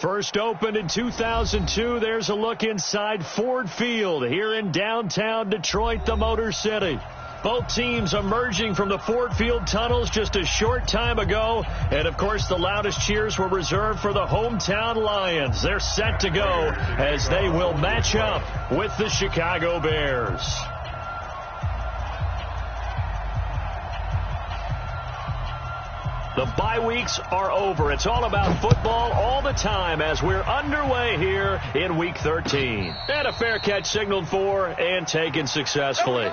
First opened in 2002, there's a look inside Ford Field here in downtown Detroit, the Motor City. Both teams emerging from the Ford Field tunnels just a short time ago. And, of course, the loudest cheers were reserved for the hometown Lions. They're set to go as they will match up with the Chicago Bears. The bye weeks are over. It's all about football all the time as we're underway here in Week 13. And a fair catch signaled for and taken successfully.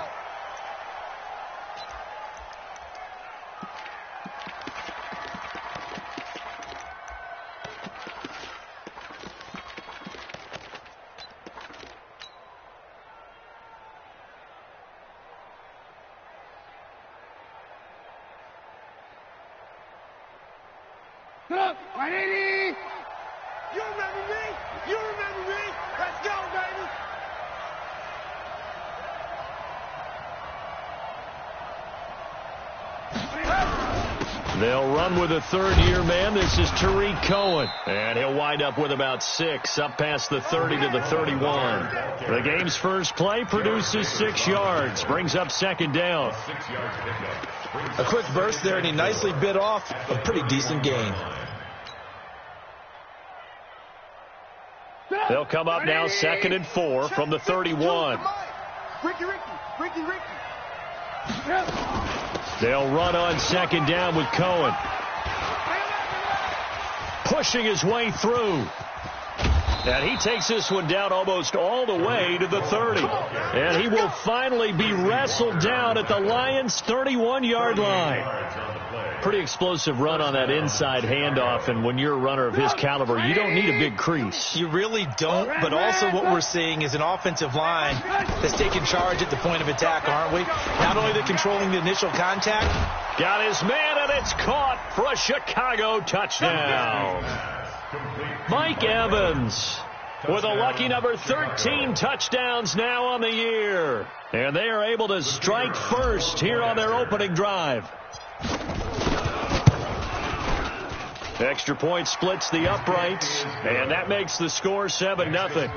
They'll run with a third-year man. This is Tariq Cohen. And he'll wind up with about 6, up past the 30 to the 31. The game's first play produces 6 yards, brings up second down. A quick burst there, and he nicely bit off a pretty decent gain. They'll come up now 2nd and 4 from the 31. Ricky. They'll run on second down with Cohen. Pushing his way through. And he takes this one down almost all the way to the 30. And he will finally be wrestled down at the Lions' 31-yard line. Pretty explosive run on that inside handoff, and when you're a runner of his caliber, you don't need a big crease. You really don't, but also what we're seeing is an offensive line that's taking charge at the point of attack, aren't we? Not only they're controlling the initial contact. Got his man, and it's caught for a Chicago touchdown. Mike Evans with a lucky number 13 touchdowns now on the year. And they are able to strike first here on their opening drive. Extra point splits the uprights, and that makes the score 7-0.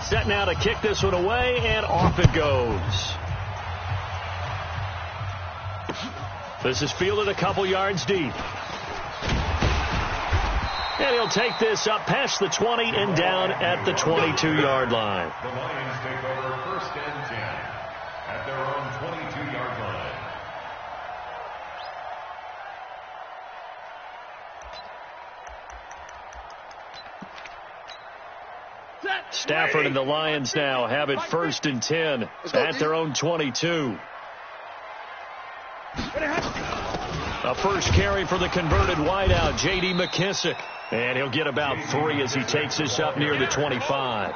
Set now to kick this one away, and off it goes. This is fielded a couple yards deep. And he'll take this up past the 20 and down at the 22-yard line. The Lions take over 1st and 10 at their own 22-yard line. Stafford and the Lions now have it 1st and 10 at their own 22. A first carry for the converted wideout, J.D. McKissick. And he'll get about 3 as he takes this up near the 25.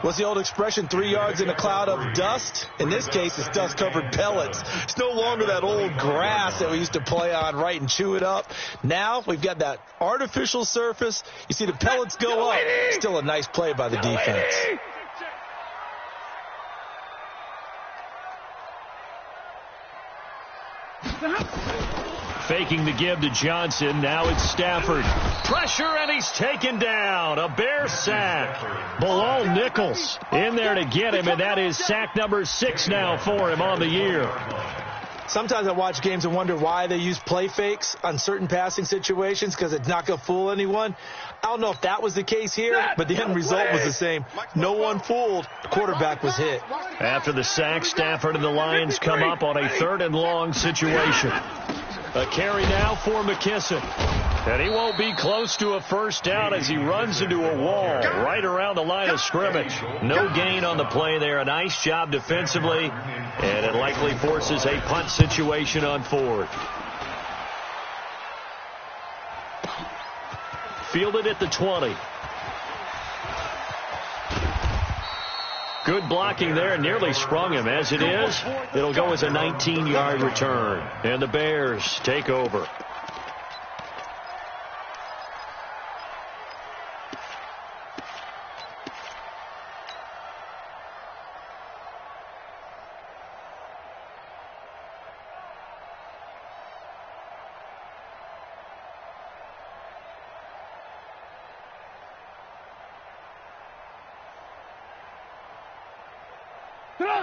What's the old expression, 3 yards in a cloud of dust? In this case, it's dust-covered pellets. It's no longer that old grass that we used to play on, right, and chew it up. Now we've got that artificial surface. You see the pellets go up. Still a nice play by the defense. Faking the give to Johnson. Now it's Stafford. Pressure, and he's taken down. A Bear sack. Bilal Nichols in there to get him, and that is sack number 6 now for him on the year. Sometimes I watch games and wonder why they use play fakes on certain passing situations, because it's not going to fool anyone. I don't know if that was the case here, but the end result was the same. No one fooled. The quarterback was hit. After the sack, Stafford and the Lions come up on a 3rd and long situation. A carry now for McKissick. And he won't be close to a first down as he runs into a wall right around the line of scrimmage. No gain on the play there. A nice job defensively, and it likely forces a punt situation on 4th. Fielded at the 20. Good blocking there, nearly sprung him. As it is, it'll go as a 19-yard return. And the Bears take over.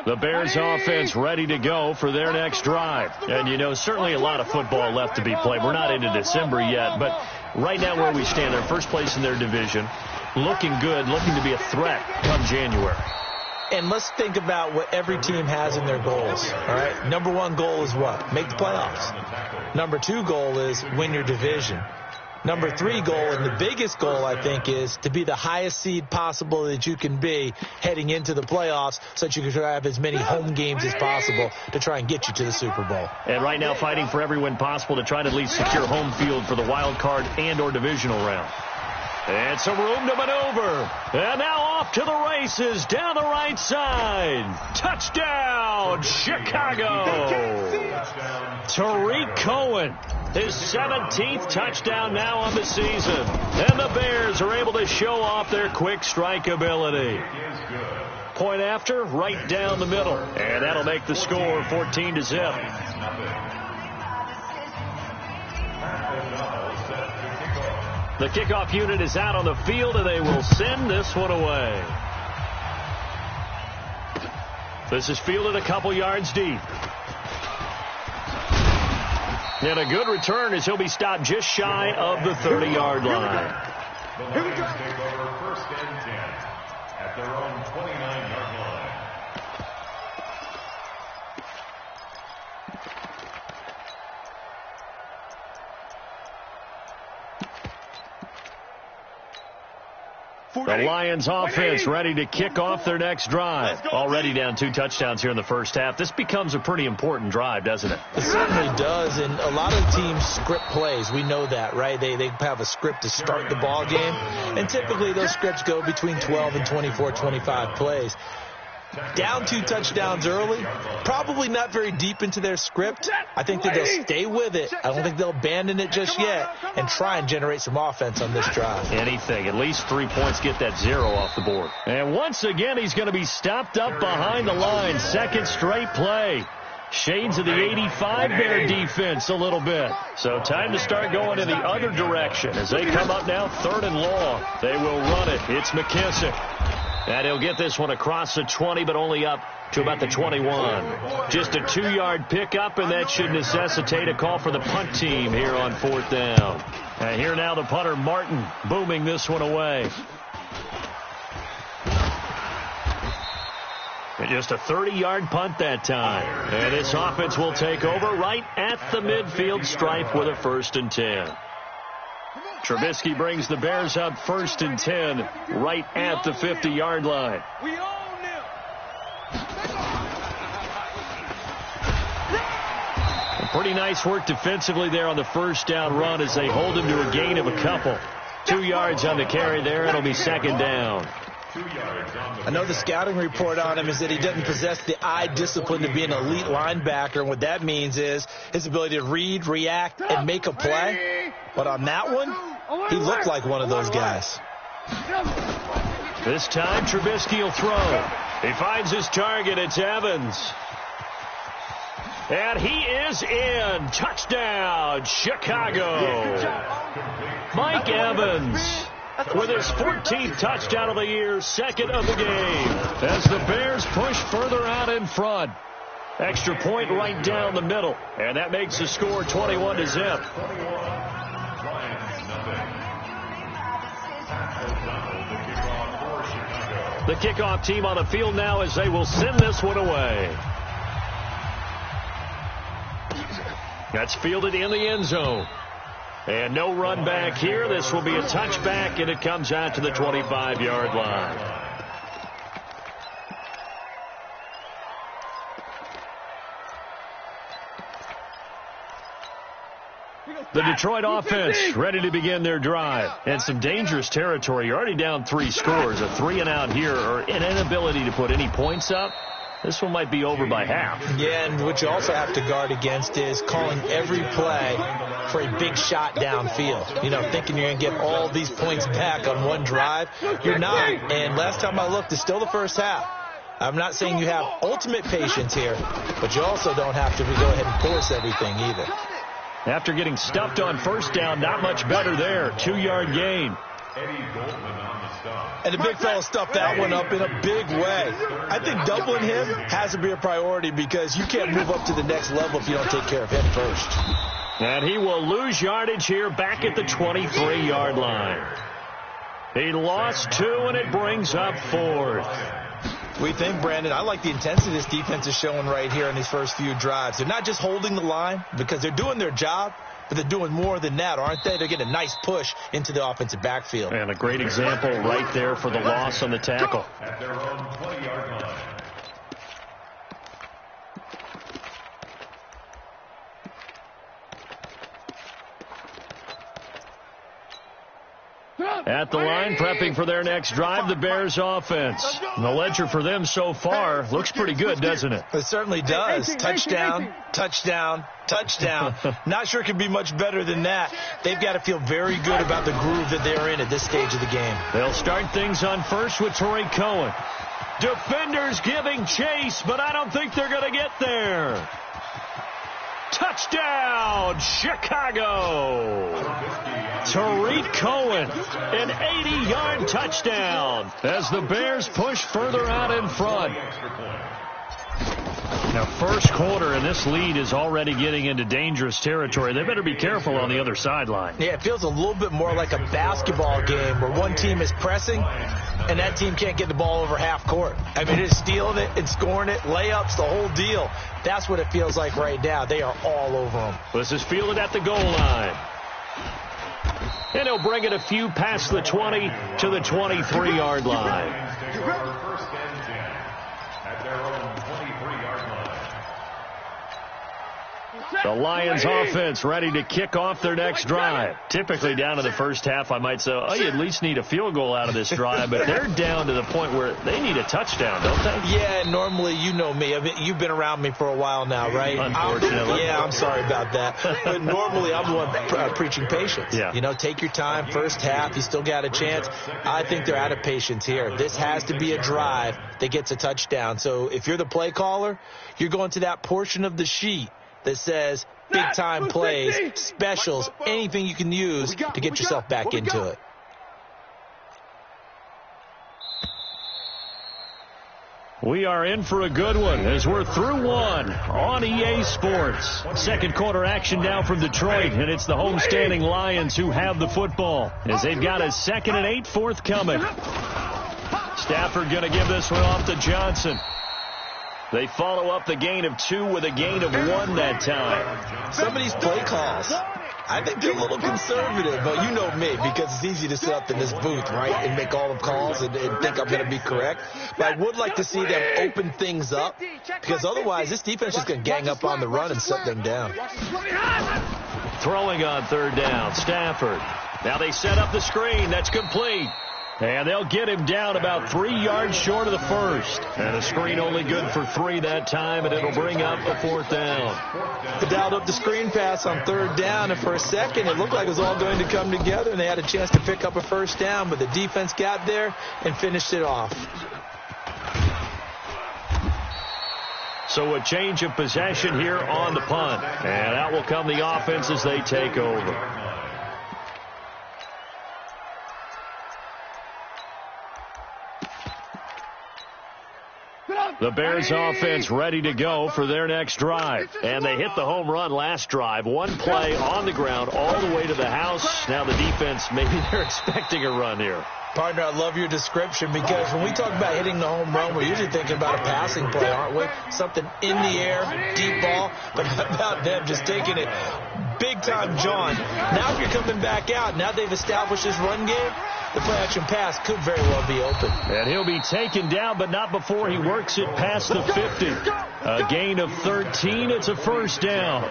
The Bears offense ready to go for their next drive. And, you know, certainly a lot of football left to be played. We're not into December yet, but right now where we stand, they're first place in their division, looking good, looking to be a threat come January. And let's think about what every team has in their goals, all right? Number one goal is what? Make the playoffs. Number two goal is win your division. Number three goal, and the biggest goal, I think, is to be the highest seed possible that you can be heading into the playoffs so that you can have as many home games as possible to try and get you to the Super Bowl. And right now fighting for every win possible to try to at least secure home field for the wild card and or divisional round. And some room to maneuver. And now off to the races down the right side. Touchdown, Chicago. Tariq Cohen, his 17th touchdown now on the season. And the Bears are able to show off their quick strike ability. Point after, right down the middle. And that'll make the score 14-0. The kickoff unit is out on the field, and they will send this one away. This is fielded a couple yards deep. And a good return as he'll be stopped just shy of the 30-yard line. The Lions take over first and 10 at their own 29-yard line. The Lions offense ready to kick off their next drive. Already down 2 touchdowns here in the first half. This becomes a pretty important drive, doesn't it? It certainly does, and a lot of teams script plays. We know that, right? They have a script to start the ball game, and typically those scripts go between 12 and 24, 25 plays. Down 2 touchdowns early, probably not very deep into their script. I think that they'll stay with it. I don't think they'll abandon it just yet and try and generate some offense on this drive. Anything. At least 3 points, get that 0 off the board. And once again, he's going to be stopped up behind the line. Second straight play. Shades of the 85 Bear defense a little bit. So time to start going in the other direction as they come up now 3rd and long. They will run it. It's McKissick. And he'll get this one across the 20, but only up to about the 21. Just a 2-yard pickup, and that should necessitate a call for the punt team here on 4th down. And here now the punter, Martin, booming this one away. And just a 30-yard punt that time. And this offense will take over right at the midfield stripe with a 1st and 10. Trubisky brings the Bears up 1st and 10 right at the 50-yard line. Pretty nice work defensively there on the 1st down run as they hold him to a gain of a couple. 2 yards on the carry there. It'll be 2nd down. I know the scouting report on him is that he doesn't possess the eye discipline to be an elite linebacker. And what that means is his ability to read, react, and make a play. But on that one, he looked like one of those guys. This time, Trubisky will throw. He finds his target. It's Evans. And he is in. Touchdown, Chicago. Mike Evans with his 14th touchdown of the year, 2nd of the game, as the Bears push further out in front. Extra point right down the middle, and that makes the score 21-0. The kickoff team on the field now as they will send this one away. That's fielded in the end zone. And no run back here. This will be a touchback, and it comes out to the 25-yard line. The Detroit offense ready to begin their drive. And some dangerous territory. You're already down 3 scores. A 3-and-out here, or an inability to put any points up. This one might be over by half. Yeah, and what you also have to guard against is calling every play for a big shot downfield. You know, thinking you're going to get all these points back on one drive. You're not. And last time I looked, it's still the first half. I'm not saying you have ultimate patience here, but you also don't have to go ahead and force everything either. After getting stuffed on 1st down, not much better there. 2-yard gain. And the big fella stuffed that one up in a big way. I think doubling him has to be a priority because you can't move up to the next level if you don't take care of him first. And he will lose yardage here back at the 23-yard line. He lost 2, and it brings up 4th. We think, Brandon, I like the intensity this defense is showing right here in these first few drives. They're not just holding the line because they're doing their job, but they're doing more than that, aren't they? They're getting a nice push into the offensive backfield. And a great example right there for the loss on the tackle. At their own 20-yard line. At the line, prepping for their next drive, the Bears offense. And the ledger for them so far looks pretty good, doesn't it? It certainly does. Touchdown, touchdown, touchdown. Not sure it can be much better than that. They've got to feel very good about the groove that they're in at this stage of the game. They'll start things on first with Tariq Cohen. Defenders giving chase, but I don't think they're going to get there. Touchdown, Chicago! Tariq Cohen, an 80-yard touchdown as the Bears push further out in front. Now, first quarter, and this lead is already getting into dangerous territory. They better be careful on the other sideline. Yeah, it feels a little bit more like a basketball game where one team is pressing and that team can't get the ball over half court. I mean, it's stealing it and scoring it, layups, the whole deal. That's what it feels like right now. They are all over them. This is fielded at the goal line. And he'll bring it a few past the 20 to the 23-yard line. First and 10 at their own 23-yard line. The Lions offense ready to kick off their next drive. Typically down to the first half, I might say, oh, you at least need a field goal out of this drive, but they're down to the point where they need a touchdown, don't they? Yeah, normally, you know me. I mean, you've been around me for a while now, right? Unfortunately. I'm sorry about that. But normally, I'm the one preaching patience. Yeah. You know, take your time. First half, you still got a chance. I think they're out of patience here. This has to be a drive that gets a touchdown. So if you're the play caller, you're going to that portion of the sheet that says big-time plays, specials, anything you can use to get yourself back into it. We are in for a good one as we're through one on EA Sports. Second quarter action now from Detroit, and it's the homestanding Lions who have the football as they've got a 2nd and 8 forthcoming. Stafford going to give this one off to Johnson. They follow up the gain of 2 with a gain of 1 that time. Some of these play calls, I think they're a little conservative, but you know me, because it's easy to sit up in this booth, right, and make all the calls and think I'm going to be correct. But I would like to see them open things up, because otherwise this defense is going to gang up on the run and shut them down. Throwing on 3rd down, Stafford. Now they set up the screen. That's complete. And they'll get him down about 3 yards short of the first. And a screen only good for 3 that time, and it'll bring up a 4th down. They dialed up the screen pass on 3rd down, and for a second it looked like it was all going to come together, and they had a chance to pick up a 1st down, but the defense got there and finished it off. So a change of possession here on the punt. And out will come the offense as they take over. The Bears offense ready to go for their next drive. And they hit the home run last drive. 1 play on the ground all the way to the house. Now the defense, maybe they're expecting a run here. Partner, I love your description because when we talk about hitting the home run, we're usually thinking about a passing play, aren't we? Something in the air, deep ball. But how about them just taking it big time, John? Now if you're coming back out, now they've established this run game, the play-action pass could very well be open. And he'll be taken down, but not before he works it past the 50. A gain of 13. It's a 1st down.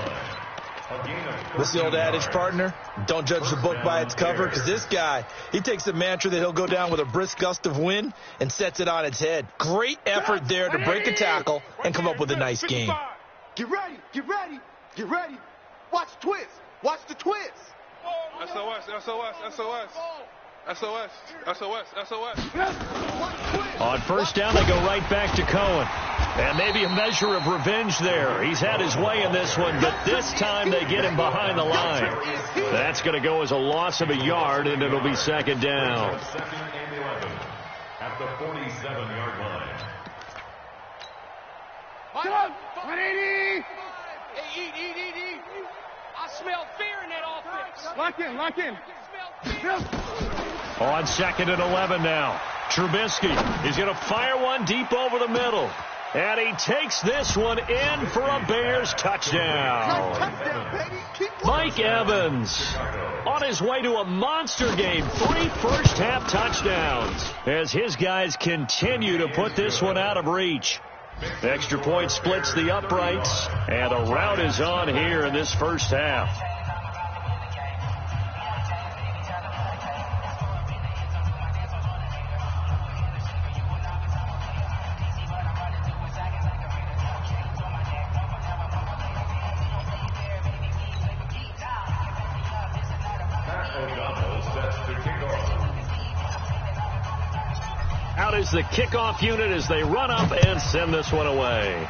What's the old adage, partner? Don't judge the book by its cover, because this guy, he takes a mantra that he'll go down with a brisk gust of wind and sets it on its head. Great effort there to break a tackle and come up with a nice game. Get ready, get ready, get ready. Watch the twist, watch the twist. SOS, SOS, SOS. SOS. SOS. SOS. On first down, they go right back to Cohen. And maybe a measure of revenge there. He's had his way in this one, but this time they get him behind the line. That's going to go as a loss of a yard, and it'll be second down. Second and 11 at the 47-yard line. Ready? Hey, eat. I smell fear in that offense. Lock in. On second and 11 now. Trubisky is going to fire one deep over the middle. And he takes this one in for a Bears touchdown. Mike Evans on his way to a monster game. 3 first-half touchdowns as his guys continue to put this one out of reach. Extra point splits the uprights, and a rout is on here in this first half. Out is the kickoff unit as they run up and send this one away.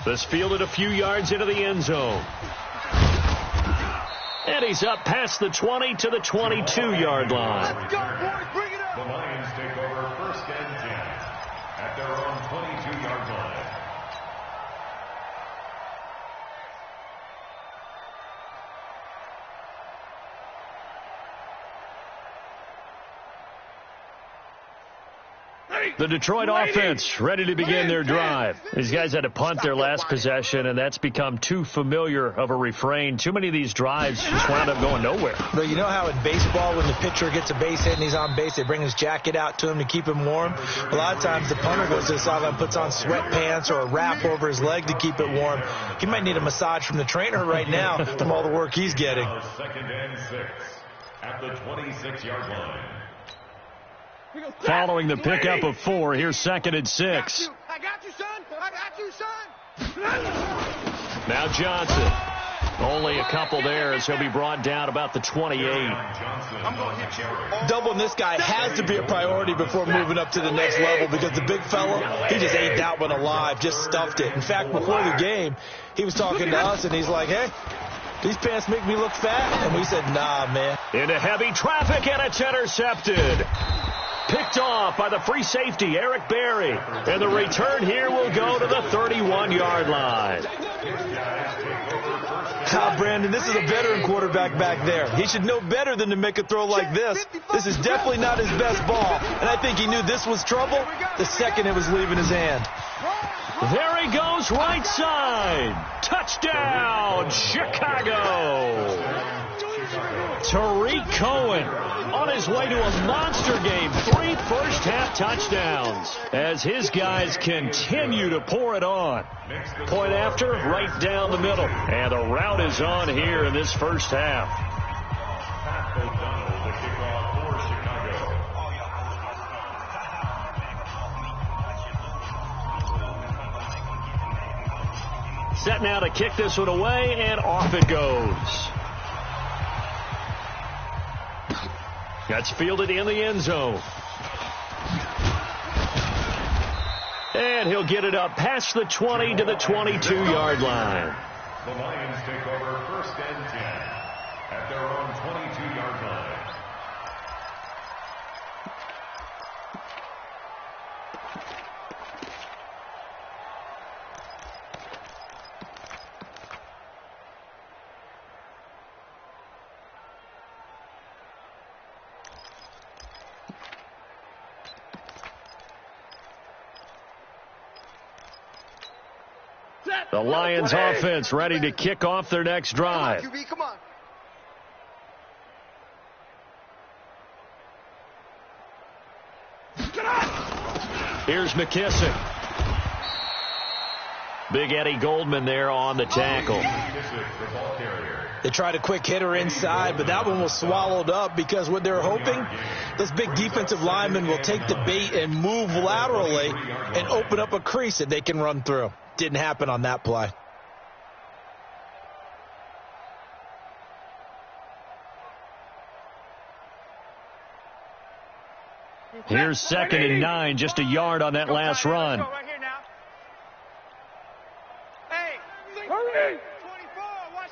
This fielded a few yards into the end zone. And he's up past the 20 to the 22-yard line. Let's go, boys. Bring it up. The Lions take over first and 10 at their own 22-yard line. The Detroit offense ready to begin their drive. These guys had to punt their last possession, and that's become too familiar of a refrain. Too many of these drives just wound up going nowhere. But you know how in baseball, when the pitcher gets a base hit and he's on base, they bring his jacket out to him to keep him warm? A lot of times the punter goes to the sideline and puts on sweatpants or a wrap over his leg to keep it warm. He might need a massage from the trainer right now from all the work he's getting. Second and 6 at the 26-yard line. Following the pickup of 4, here's second and 6. I got you, son. Now Johnson. Only a couple there as he'll be brought down about the 28. I'm going to hit you. Doubling this guy has to be a priority before moving up to the next level because the big fella, he just ate that one alive, just stuffed it. In fact, before the game, he was talking to us, and he's like, hey, these pants make me look fat. And we said, nah, man. Into heavy traffic, and it's intercepted. Picked off by the free safety, Eric Berry. And the return here will go to the 31-yard line. Brandon, this is a veteran quarterback back there. He should know better than to make a throw like this. This is definitely not his best ball. And I think he knew this was trouble the second it was leaving his hand. There he goes, right side. Touchdown, Chicago. Tariq Cohen on his way to a monster game. 3 first-half touchdowns as his guys continue to pour it on. Point after, right down the middle. And the route is on here in this first half. O'Donnell, the kickoff for Chicago. Set now to kick this one away, and off it goes. That's fielded in the end zone. And he'll get it up past the 20 to the 22-yard line. The Lions take over first and 10 at their own 22-yard line. The Lions offense ready to kick off their next drive. Come on, QB, come on. Here's McKissick. Big Eddie Goldman there on the tackle. They tried a quick hitter inside, but that one was swallowed up because what they're hoping, those big defensive linemen will take the bait and move laterally and open up a crease that they can run through. Didn't happen on that play. Here's 2nd and 9, just a yard on that last run. Right here now. Hey, 24. Watch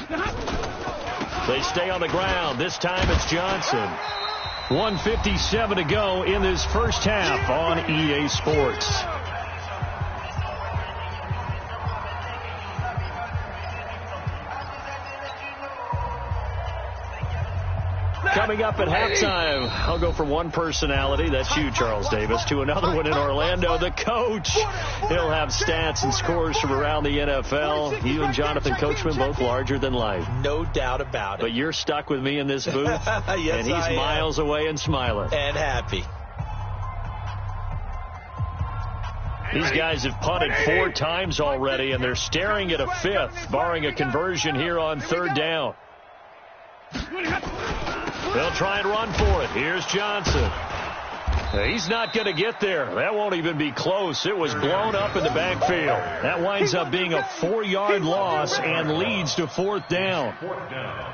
24. They stay on the ground. This time it's Johnson. 1:57 to go in this first half on EA Sports. Coming up at halftime, I'll go from one personality, that's you, Charles Davis, to another one in Orlando, the coach. He'll have stats and scores from around the NFL. You and Jonathan Coachman, both larger than life. No doubt about it. But you're stuck with me in this booth, Yes, and he's miles away and smiling. And happy. These guys have punted 4 times already, and they're staring at a 5th, barring a conversion here on 3rd down. They'll try and run for it. Here's Johnson. He's not going to get there. That won't even be close. It was blown up in the backfield. That winds up being a 4-yard loss and leads to 4th down.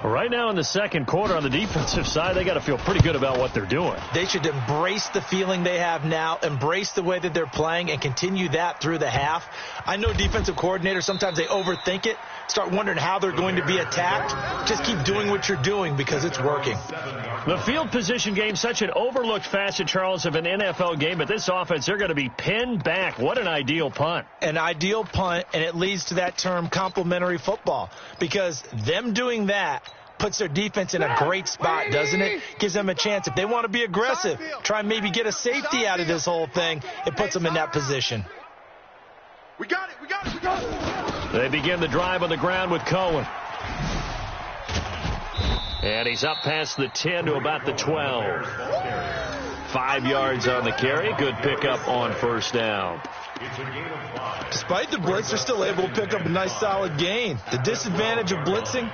Right now in the second quarter on the defensive side, they got to feel pretty good about what they're doing. They should embrace the feeling they have now, embrace the way that they're playing, and continue that through the half. I know defensive coordinators, sometimes they overthink it, start wondering how they're going to be attacked. Just keep doing what you're doing because it's working. The field position game, such an overlooked facet, Charles, of an NFL game, but this offense, they're going to be pinned back. What an ideal punt. An ideal punt, and it leads to that term complementary football, because them doing that puts their defense in a great spot, doesn't it? Gives them a chance. If they want to be aggressive, try and maybe get a safety out of this whole thing, it puts them in that position. We got it. We got it. We got it. They begin the drive on the ground with Cohen. And he's up past the 10 to about the 12. 5 yards on the carry. Good pickup on 1st down. Despite the blitz, they're still able to pick up a nice solid gain. The disadvantage of blitzing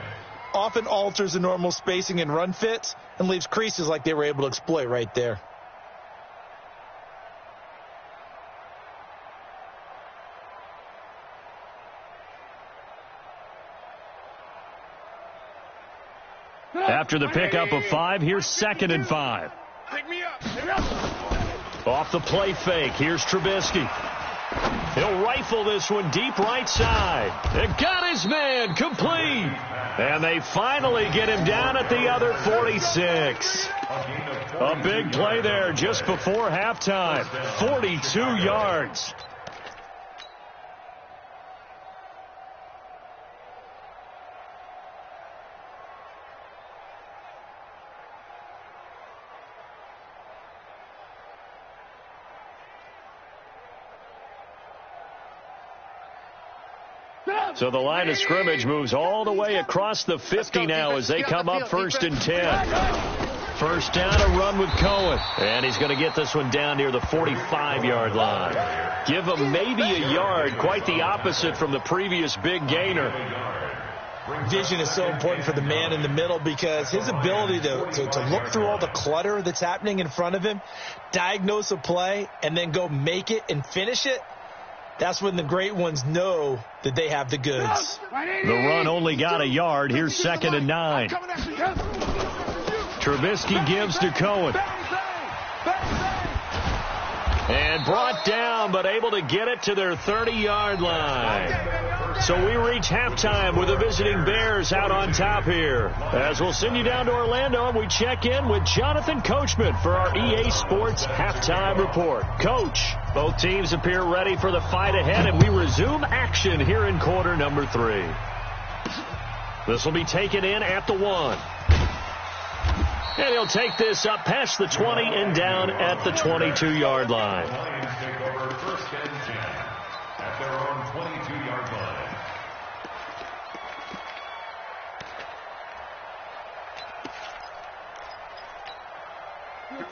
often alters the normal spacing and run fits and leaves creases like they were able to exploit right there. After the pickup of 5, here's 2nd and 5. Pick me up. Off the play fake, here's Trubisky. He'll rifle this one deep right side. They got his man complete. And they finally get him down at the other 46. A big play there just before halftime. 42 yards. So the line of scrimmage moves all the way across the 50 now as they come up 1st and 10. 1st down, a run with Cohen. And he's going to get this one down near the 45-yard line. Give him maybe a yard, quite the opposite from the previous big gainer. Vision is so important for the man in the middle because his ability to look through all the clutter that's happening in front of him, diagnose a play, and then go make it and finish it, that's when the great ones know that they have the goods. The run only got a yard. Here's 2nd and 9. Trubisky gives to Cohen. And brought down, but able to get it to their 30-yard line. So we reach halftime with the visiting Bears out on top here. As we'll send you down to Orlando, and we check in with Jonathan Coachman for our EA Sports Halftime Report. Coach, both teams appear ready for the fight ahead, and we resume action here in quarter number 3. This will be taken in at the 1. And he'll take this up past the 20 and down at the 22-yard line. First and 10 at their own 22-yard line.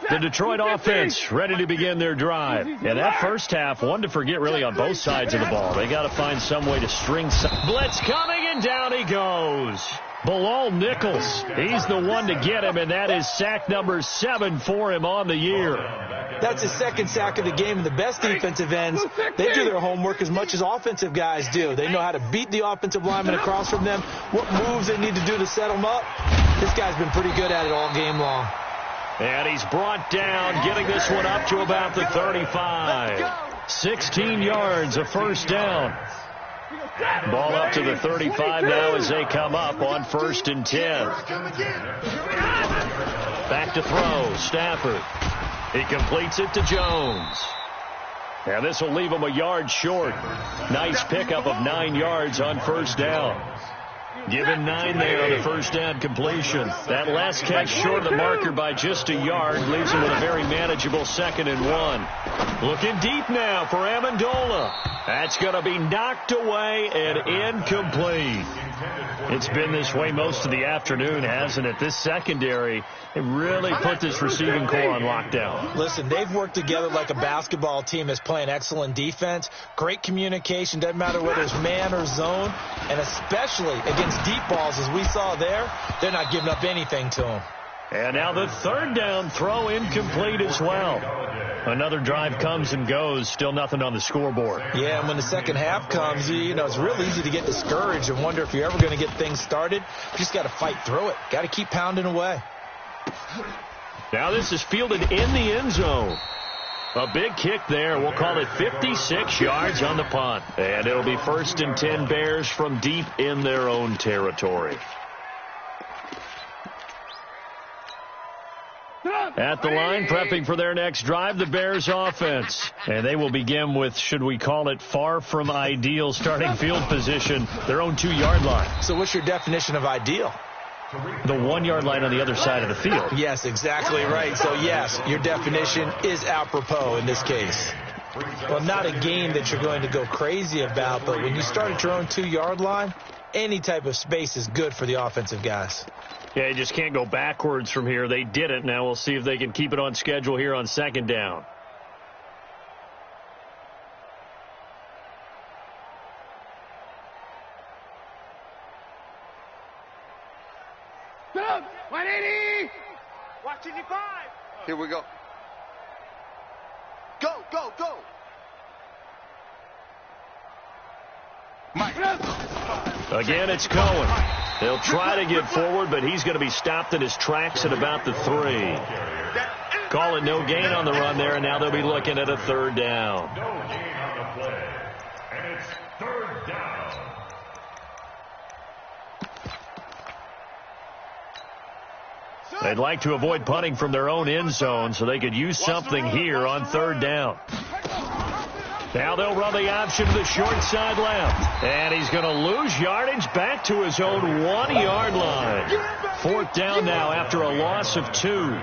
The Detroit offense ready to begin their drive. And that first half, one to forget really on both sides of the ball. They got to find some way to string some. Blitz coming, and down he goes. Bilal Nichols, he's the one to get him, and that is sack number 7 for him on the year. That's his 2nd sack of the game, and the best defensive ends, they do their homework as much as offensive guys do. They know how to beat the offensive lineman across from them, what moves they need to do to set them up. This guy's been pretty good at it all game long. And he's brought down, getting this one up to about the 35. 16 yards, a first down. Ball up to the 35 now as they come up on 1st and 10. Back to throw, Stafford. He completes it to Jones. And this will leave him a yard short. Nice pickup of 9 yards on 1st down. Given 9 there on the first down completion. That last catch short of the marker by just a yard leaves him with a very manageable 2nd and 1. Looking deep now for Amendola. That's going to be knocked away and incomplete. It's been this way most of the afternoon, hasn't it? This secondary, it really put this receiving corps on lockdown. Listen, they've worked together like a basketball team that's playing excellent defense. Great communication, doesn't matter whether it's man or zone. And especially against deep balls, as we saw there, they're not giving up anything to them. And now the 3rd down throw incomplete as well. Another drive comes and goes, still nothing on the scoreboard. Yeah, and when the second half comes, you know, it's real easy to get discouraged and wonder if you're ever going to get things started. You just got to fight through it. Got to keep pounding away. Now this is fielded in the end zone. A big kick there. We'll call it 56 yards on the punt. And it'll be 1st and 10 Bears from deep in their own territory. At the line, prepping for their next drive, the Bears offense. And they will begin with, should we call it, far from ideal starting field position, their own 2-yard line. So what's your definition of ideal? The 1-yard line on the other side of the field. Yes, exactly right. So, yes, your definition is apropos in this case. Well, not a game that you're going to go crazy about, but when you start at your own 2-yard line, any type of space is good for the offensive guys. Yeah, you just can't go backwards from here. They didn't. Now we'll see if they can keep it on schedule here on 2nd down. Go! 180! Watch 55! Here we go. Go, go, go. Mike. Again, it's Cohen. They'll try to get forward, but he's going to be stopped in his tracks at about the 3. Call it no gain on the run there, and now they'll be looking at a 3rd down. No gain on the play. And it's 3rd down. They'd like to avoid punting from their own end zone so they could use something here on 3rd down. Now they'll run the option to the short side left. And he's going to lose yardage back to his own 1-yard line. 4th down now after a loss of 2.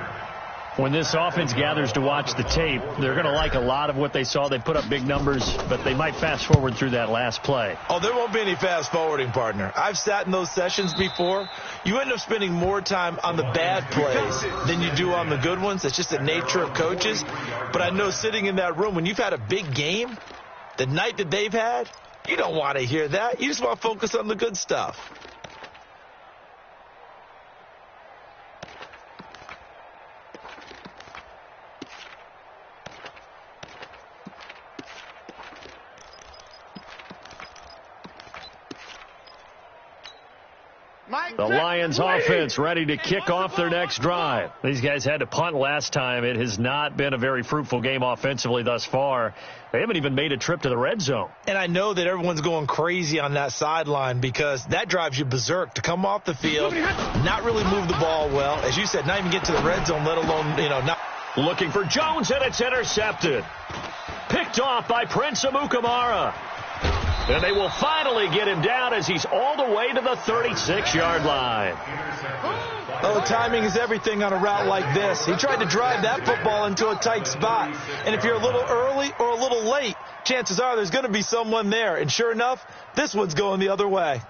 When this offense gathers to watch the tape, they're going to like a lot of what they saw. They put up big numbers, but they might fast forward through that last play. Oh, there won't be any fast forwarding, partner. I've sat in those sessions before. You end up spending more time on the bad plays than you do on the good ones. That's just the nature of coaches. But I know sitting in that room, when you've had a big game, the night that they've had, you don't want to hear that. You just want to focus on the good stuff. The Lions offense ready to kick off their next drive. These guys had to punt last time. It has not been a very fruitful game offensively thus far. They haven't even made a trip to the red zone. And I know that everyone's going crazy on that sideline because that drives you berserk to come off the field, not really move the ball well. As you said, not even get to the red zone, let alone, not. Looking for Jones, and it's intercepted. Picked off by Prince Amukamara. And they will finally get him down as he's all the way to the 36-yard line. Oh, timing is everything on a route like this. He tried to drive that football into a tight spot. And if you're a little early or a little late, chances are there's going to be someone there. And sure enough, this one's going the other way.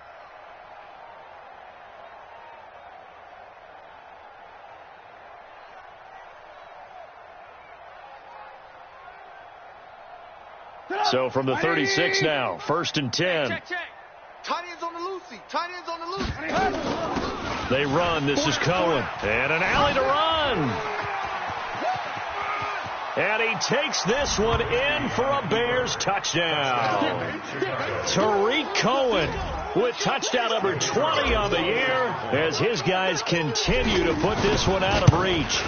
So from the 36 now, 1st and 10. Check, check. Tight ends on the loosey. Tight ends on the loosey. They run. This is Cohen. And an alley to run. And he takes this one in for a Bears touchdown. Tariq Cohen with touchdown number 20 on the year as his guys continue to put this one out of reach.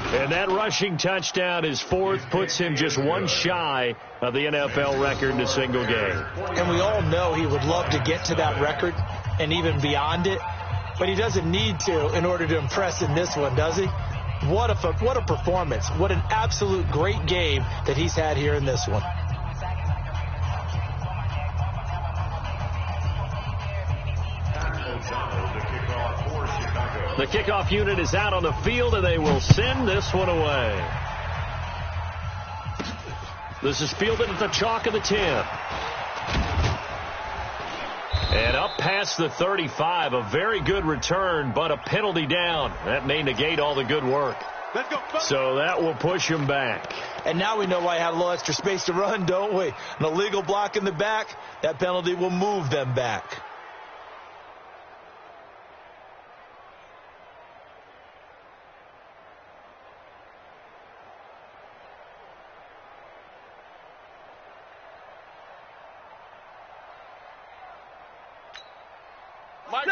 And that rushing touchdown, his fourth, puts him just one shy of the NFL record in a single game. And we all know he would love to get to that record and even beyond it, but he doesn't need to in order to impress in this one, does he? What a performance. What an absolute great game that he's had here in this one. The kickoff unit is out on the field, and they will send this one away. This is fielded at the chalk of the 10. And up past the 35, a very good return, but a penalty down. That may negate all the good work. Let's go. So that will push him back. And now we know why I have a little extra space to run, don't we? An illegal block in the back, that penalty will move them back.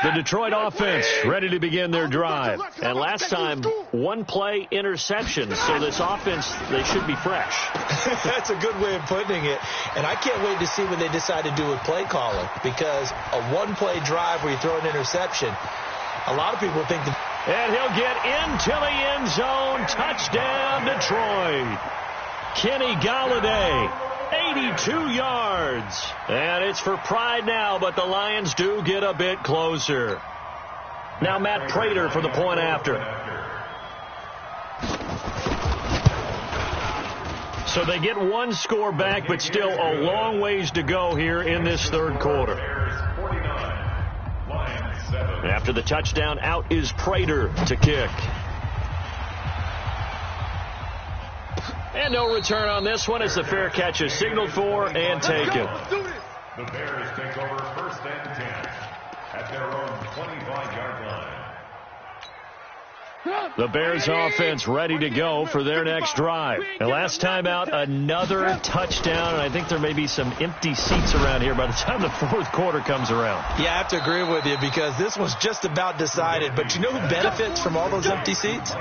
The Detroit offense ready to begin their drive. And last time, one play interception. So this offense, they should be fresh. That's a good way of putting it. And I can't wait to see what they decide to do with play calling, because a one-play drive where you throw an interception, a lot of people think that. And he'll get into the end zone. Touchdown, Detroit. Kenny Golladay. 82 yards. And it's for pride now, but the Lions do get a bit closer. Now Matt Prater for the point after. So they get one score back, but still a long ways to go here in this third quarter. After the touchdown, out is Prater to kick. And no return on this one as the fair catch is signaled for and taken. The Bears take over first and 10 at their own 25-yard line. The Bears offense ready to go for their next drive. And last time out, another touchdown. And I think there may be some empty seats around here by the time the fourth quarter comes around. Yeah, I have to agree with you, because this one's just about decided. But you know who benefits from all those empty seats?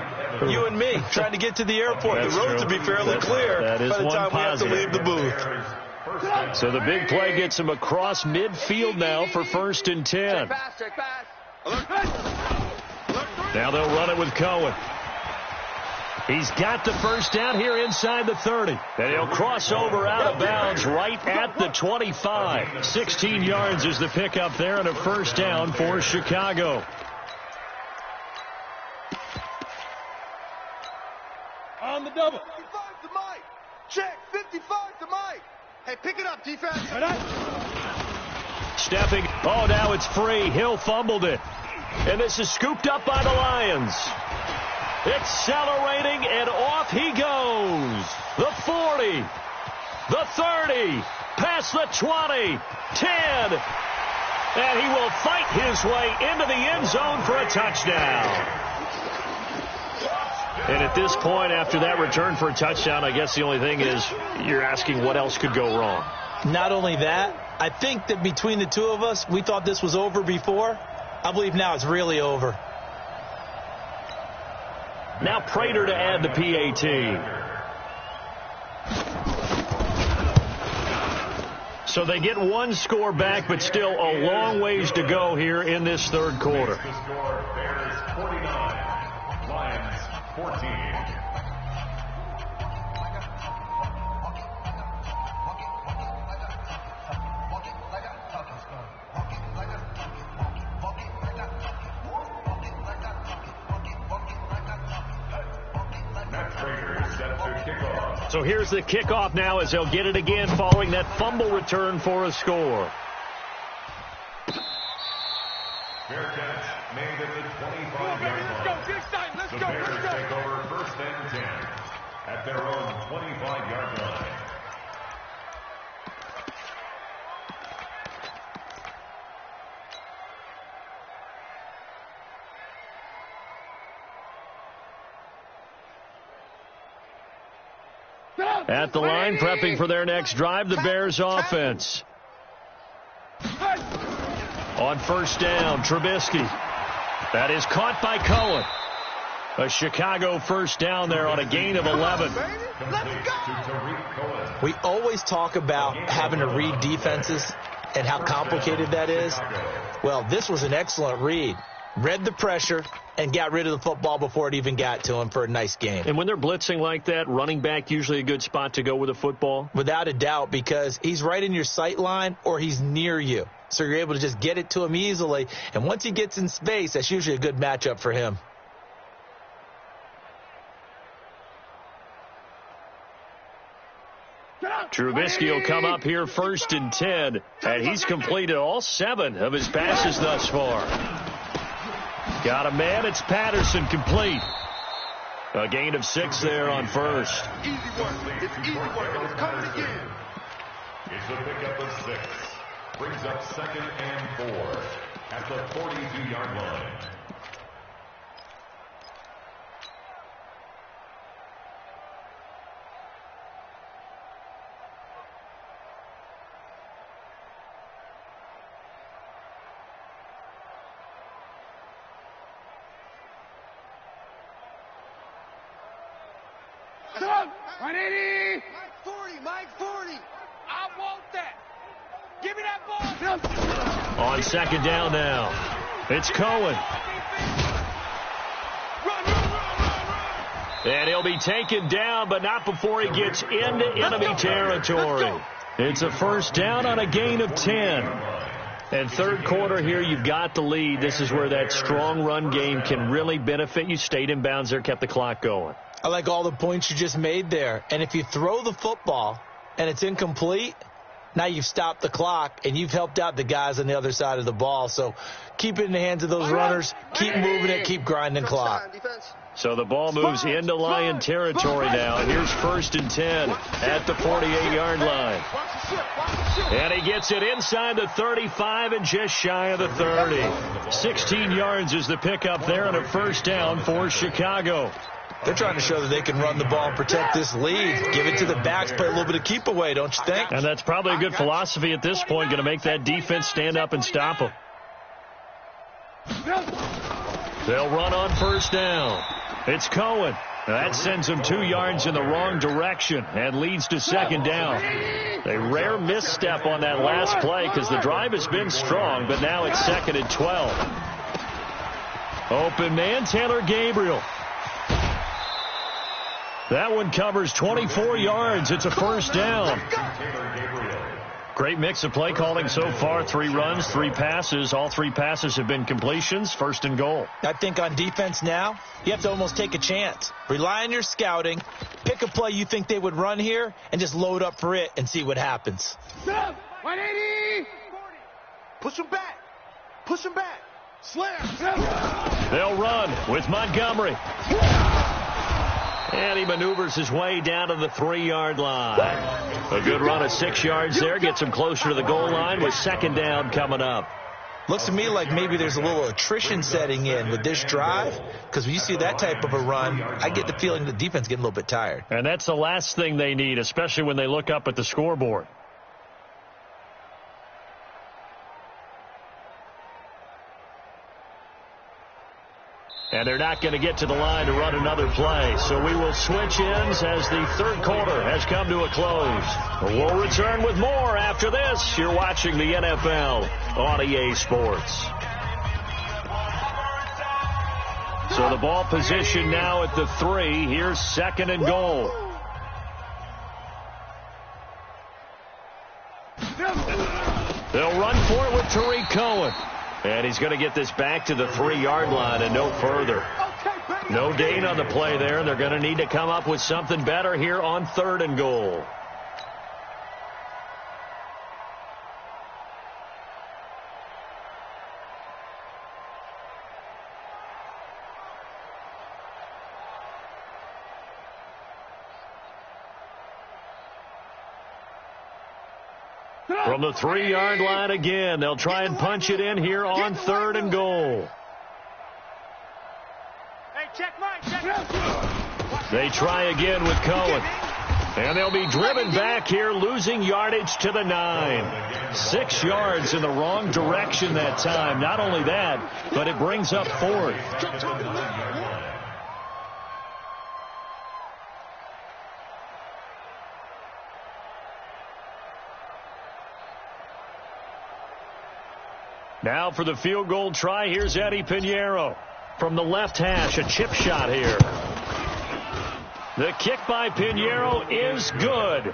You and me, trying to get to the airport. That's the roads true. will be fairly clear by the time we have to leave the booth. So the big play gets him across midfield now for first and 10. Check pass. Now they'll run it with Cohen. He's got the first down here inside the 30. And he'll cross over out of bounds right at the 25. 16 yards is the pickup there and a first down for Chicago. On the double. 55 to Mike. Check. 55 to Mike. Hey, pick it up, defense. Stepping. Oh, now it's free. Hill fumbled it. And this is scooped up by the Lions. Accelerating, and off he goes. The 40, the 30, past the 20, 10. And he will fight his way into the end zone for a touchdown. And at this point, after that return for a touchdown, I guess the only thing is you're asking what else could go wrong. Not only that, I think that between the two of us, we thought this was over before. I believe now it's really over. Now Prater to add the PAT. So they get one score back, but still a long ways to go here in this third quarter. The score, Bears 49, Lions 14. So here's the kickoff now as they'll get it again following that fumble return for a score. Fair catch made at the 25-yard line. The Bears take over first and 10 at their own 25-yard line. At the line, prepping for their next drive, the Bears offense. On first down, Trubisky. That is caught by Cohen. A Chicago first down there on a gain of 11. We always talk about having to read defenses and how complicated that is. Well, this was an excellent read. Read the pressure and got rid of the football before it even got to him for a nice game. And when they're blitzing like that, running back usually a good spot to go with a football? Without a doubt, because he's right in your sight line or he's near you. So you're able to just get it to him easily. And once he gets in space, that's usually a good matchup for him. Trubisky will come up here 1st and 10, and he's completed all 7 of his passes thus far. Got a man, it's Patterson, complete. A gain of 6 there on first. Easy work. It's easy work. It's coming again. It's a pickup of 6. Brings up 2nd and 4 at the 42-yard line. Mike 40. I want that. Give me that ball. On 2nd down now, it's Cohen. And he'll be taken down, but not before he gets into enemy territory. It's a first down on a gain of 10. And third quarter here, you've got the lead. This is where that strong run game can really benefit you. Stayed in bounds there, kept the clock going. I like all the points you just made there. And if you throw the football and it's incomplete, now you've stopped the clock and you've helped out the guys on the other side of the ball. So keep it in the hands of those runners. Keep moving it. Keep grinding clock. So the ball moves into Lion territory now. Here's 1st and 10 at the 48-yard line. And he gets it inside the 35 and just shy of the 30. 16 yards is the pickup there and a first down for Chicago. They're trying to show that they can run the ball and protect this lead. Give it to the backs, play a little bit of keep away, don't you think? And that's probably a good philosophy at this point, going to make that defense stand up and stop them. They'll run on first down. It's Cohen. That sends them 2 yards in the wrong direction and leads to 2nd down. A rare misstep on that last play because the drive has been strong, but now it's 2nd and 12. Open man, Taylor Gabriel. That one covers 24 yards. It's a first down. Great mix of play calling so far. 3 runs, 3 passes. All 3 passes have been completions. 1st and goal. I think on defense now, you have to almost take a chance. Rely on your scouting. Pick a play you think they would run here and just load up for it and see what happens. 180. Push him back. Push him back. Slam. They'll run with Montgomery. And he maneuvers his way down to the 3-yard line. A good run of 6 yards there. Gets him closer to the goal line with 2nd down coming up. Looks to me like maybe there's a little attrition setting in with this drive. Because when you see that type of a run, I get the feeling the defense getting a little bit tired. And that's the last thing they need, especially when they look up at the scoreboard. And they're not going to get to the line to run another play. So we will switch ends as the third quarter has come to a close. We'll return with more after this. You're watching the NFL on EA Sports. So the ball position now at the 3. Here's 2nd and goal. They'll run for it with Tariq Cohen. And he's going to get this back to the 3-yard line and no further. No gain on the play there. They're going to need to come up with something better here on 3rd and goal. From the 3-yard line again, they'll try and punch it in here on 3rd and goal. Hey, check Mike. They try again with Cohen. And they'll be driven back here, losing yardage to the 9. 6 yards in the wrong direction that time. Not only that, but it brings up 4th. Now for the field goal try, here's Eddie Pinheiro. From the left hash, a chip shot here. The kick by Pinheiro is good.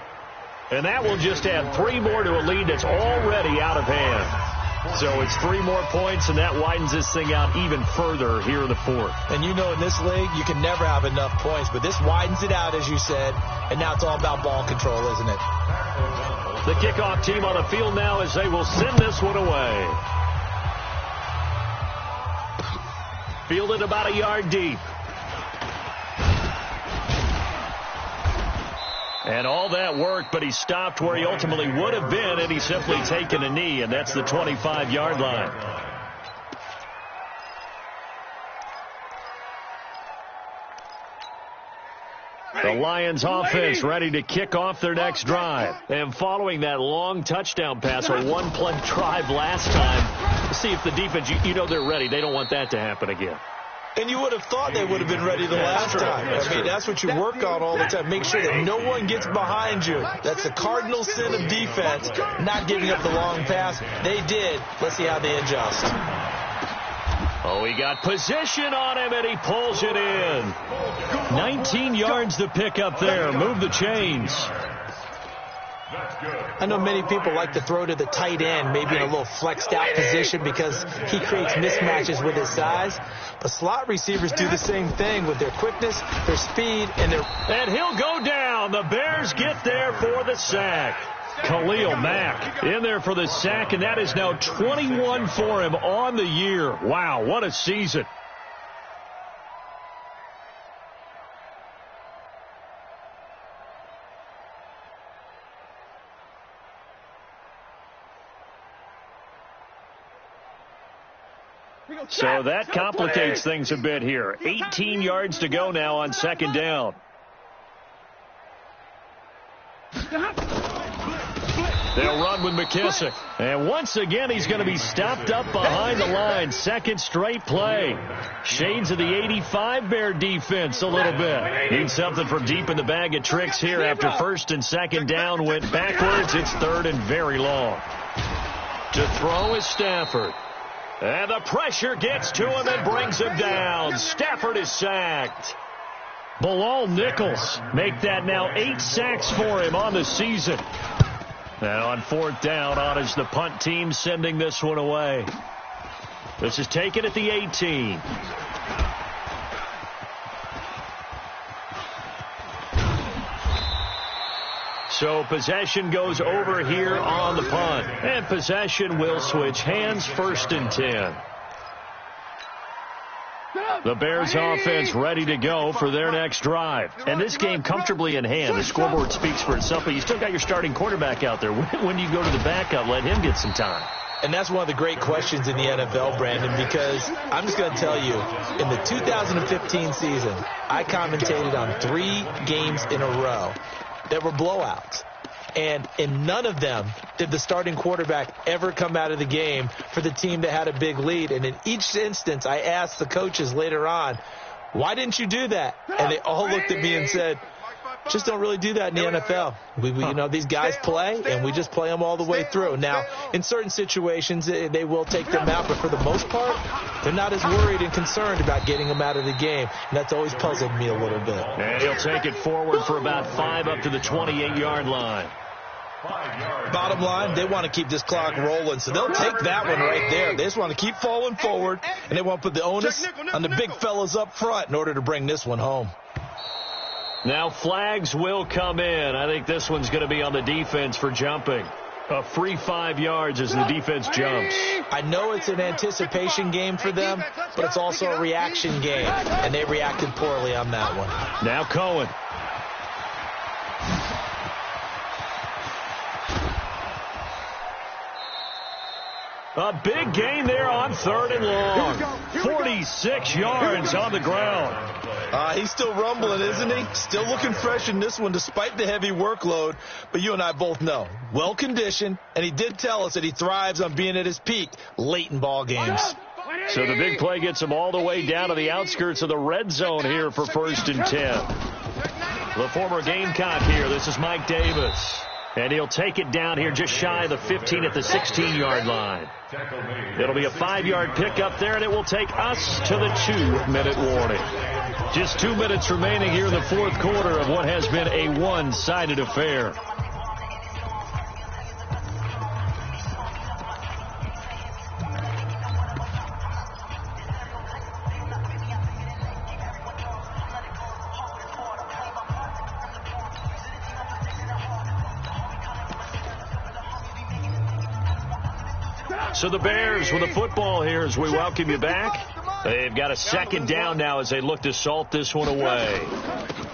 And that will just add 3 more to a lead that's already out of hand. So it's 3 more points, and that widens this thing out even further here in the fourth. And you know in this league, you can never have enough points, but this widens it out, as you said, and now it's all about ball control, isn't it? The kickoff team on the field now as they will send this one away. Fielded about a yard deep. And all that worked, but he stopped where he ultimately would have been had he simply taken a knee, and that's the 25-yard line. The Lions offense ready to kick off their next drive. And following that long touchdown pass, a one-play drive last time, see if the defense, you know they're ready. They don't want that to happen again. And you would have thought they would have been ready the last time. I mean, that's what you work on all the time. Make sure that no one gets behind you. That's the cardinal sin of defense, not giving up the long pass. They did. Let's see how they adjust. Oh, he got position on him, and he pulls it in. 19 yards to pick up there. Move the chains. I know many people like to throw to the tight end, maybe in a little flexed out position because he creates mismatches with his size. But slot receivers do the same thing with their quickness, their speed, and their... And he'll go down. The Bears get there for the sack. Khalil Mack in there for the sack, and that is now 21 for him on the year. Wow, what a season. So that complicates things a bit here. 18 yards to go now on second down. They'll run with McKissick. And once again, he's going to be stopped up behind the line. Second straight play. Shades of the 85 Bear defense a little bit. Needs something from deep in the bag of tricks here after first and second down went backwards. It's third and very long. To throw is Stafford. And the pressure gets to him and brings him down. Stafford is sacked. Bilal Nichols make that now 8 sacks for him on the season. Now on fourth down, on is the punt team sending this one away. This is taken at the 18. So possession goes over here on the punt. And possession will switch hands, first and 10. The Bears offense ready to go for their next drive. And this game comfortably in hand. The scoreboard speaks for itself, but you still got your starting quarterback out there. When you go to the backup, let him get some time. And that's one of the great questions in the NFL, Brandon, because I'm just going to tell you, in the 2015 season, I commentated on 3 games in a row that were blowouts. And in none of them did the starting quarterback ever come out of the game for the team that had a big lead. And in each instance, I asked the coaches later on, why didn't you do that? And they all looked at me and said, just don't really do that in the NFL. You know, these guys play, and we just play them all the way through. Now, in certain situations, they will take them out, but for the most part, they're not as worried and concerned about getting them out of the game. And that's always puzzled me a little bit. And he'll take it forward for about 5 up to the 28-yard line. Bottom line, they want to keep this clock rolling, so they'll take that one right there. They just want to keep falling forward, and they want to put the onus on the big fellas up front in order to bring this one home. Now flags will come in. I think this one's going to be on the defense for jumping. A free 5 yards as the defense jumps. I know it's an anticipation game for them, but it's also a reaction game, and they reacted poorly on that one. Now Cohen. A big gain there on third and long. 46 yards on the ground. He's still rumbling, isn't he? Still looking fresh in this one despite the heavy workload. But you and I both know, well-conditioned, and he did tell us that he thrives on being at his peak late in ball games. So the big play gets him all the way down to the outskirts of the red zone here for first and 10. The former Gamecock here. This is Mike Davis. And he'll take it down here just shy of the 15 at the 16-yard line. It'll be a 5-yard pickup there, and it will take us to the 2-minute warning. Just 2 minutes remaining here in the fourth quarter of what has been a one-sided affair. So the Bears with the football here as we welcome you back. They've got a second down now as they look to salt this one away.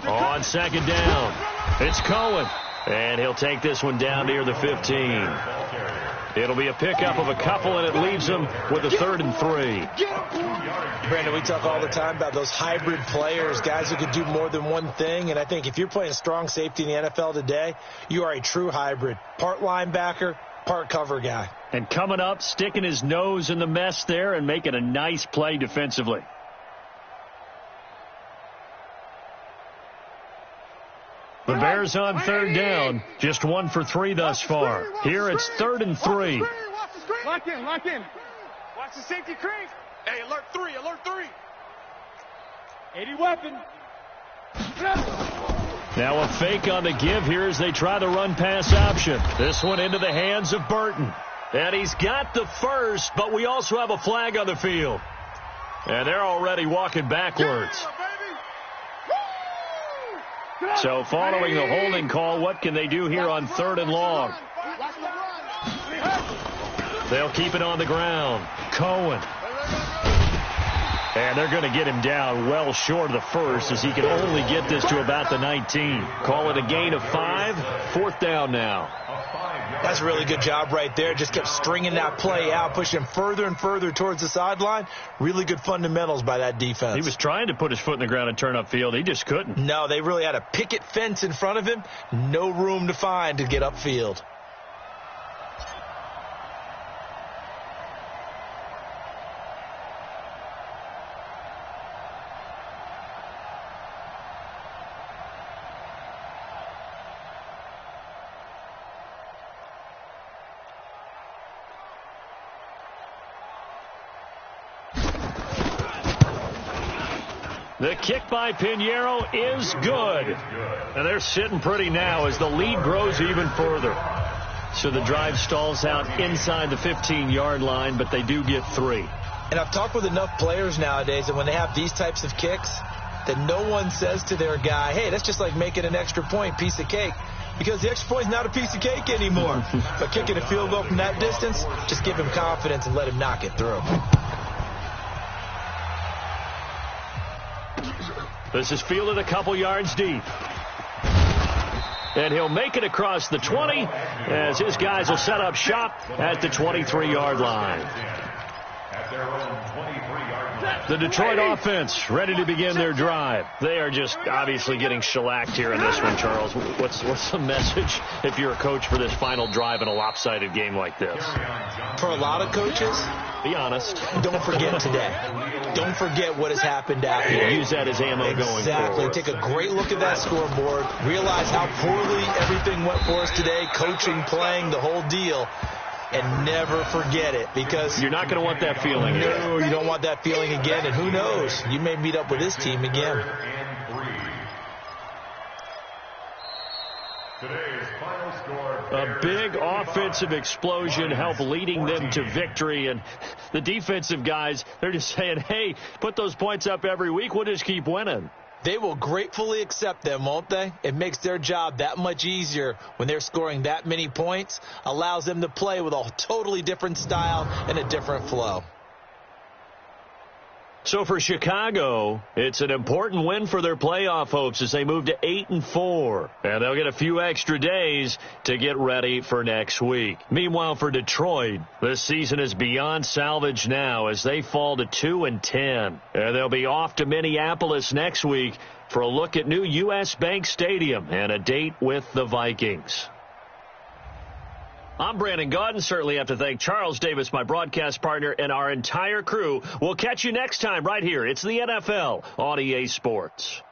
On second down, it's Cohen. And he'll take this one down near the 15. It'll be a pickup of a couple, and it leaves them with a 3rd and 3. Brandon, we talk all the time about those hybrid players, guys who could do more than one thing. And I think if you're playing strong safety in the NFL today, you are a true hybrid. Part linebacker, part cover guy. And coming up, sticking his nose in the mess there and making a nice play defensively. The Bears on 3rd down, just 1 for 3 thus far. Here it's 3rd and 3. Lock in, lock in. Watch the safety creep. Hey, alert 3, alert 3. 80 weapon. Now a fake on the give here as they try the run-pass option. This one into the hands of Burton. And he's got the first, but we also have a flag on the field. And they're already walking backwards. So following the holding call, what can they do here on 3rd and long? They'll keep it on the ground. Cohen. And they're going to get him down well short of the first as he can only get this to about the 19. Call it a gain of 5. 4th down now. That's a really good job right there. Just kept stringing that play out, pushing him further and further towards the sideline. Really good fundamentals by that defense. He was trying to put his foot in the ground and turn upfield. He just couldn't. No, they really had a picket fence in front of him. No room to find to get upfield. The kick by Pinheiro is good. And they're sitting pretty now as the lead grows even further. So the drive stalls out inside the 15-yard line, but they do get 3. And I've talked with enough players nowadays that when they have these types of kicks, that no one says to their guy, hey, that's just like making an extra point, piece of cake. Because the extra point is not a piece of cake anymore. But kicking a field goal from that distance, just give him confidence and let him knock it through. This is fielded a couple yards deep. And he'll make it across the 20 as his guys will set up shop at the 23-yard line. The Detroit offense ready to begin their drive. They are just obviously getting shellacked here in this one, Charles. What's the message if you're a coach for this final drive in a lopsided game like this? For a lot of coaches, be honest. Don't forget today. Don't forget what has happened out here. Use that as ammo going Exactly. forward. Take a great look at that scoreboard. Realize how poorly everything went for us today. Coaching, playing, the whole deal. And never forget it, because you're not going to want that feeling again. No, you don't want that feeling again. And who knows? You may meet up with this team again. A big offensive explosion helped leading them to victory. And the defensive guys, they're just saying, hey, put those points up every week. We'll just keep winning. They will gratefully accept them, won't they? It makes their job that much easier when they're scoring that many points. Allows them to play with a totally different style and a different flow. So for Chicago, it's an important win for their playoff hopes as they move to 8-4. And they'll get a few extra days to get ready for next week. Meanwhile, for Detroit, this season is beyond salvage now as they fall to 2-10. And they'll be off to Minneapolis next week for a look at new U.S. Bank Stadium and a date with the Vikings. I'm Brandon Gaudin. Certainly have to thank Charles Davis, my broadcast partner, and our entire crew. We'll catch you next time right here. It's the NFL on EA Sports.